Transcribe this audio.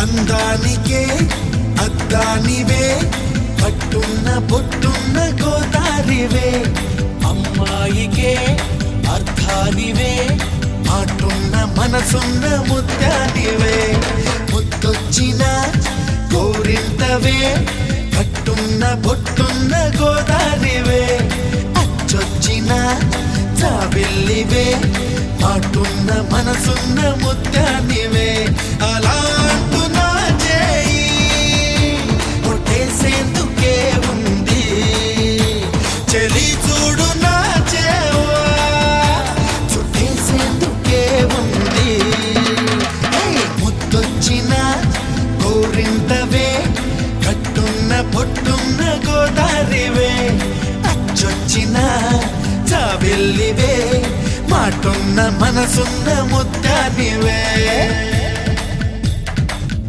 అందానికే అద్దానివే పట్టున్న పొట్టున్న గోదారివే అమ్మాయికే అర్థానివే మాటున్న మనసున్న ముత్యానివే ముద్దొచ్చిన గోరింతవే పట్టున్న పొట్టున్న గోదారివే అచ్చొచ్చిన జాబిల్లివే మాటున్న మనసున్న ముత్యానివే అలాంటు నా చేయి కొట్టేసేందుకే ఉంది చెలి చూడు నా చేవా చుట్టేసేందుకే ఉంది ముద్దొచ్చిన గోరింతవే కట్టున్న పొట్టున్న గోదారివే అచ్చొచ్చిన జాబిల్లివే మాటున్న మనసున్న ముత్యానివే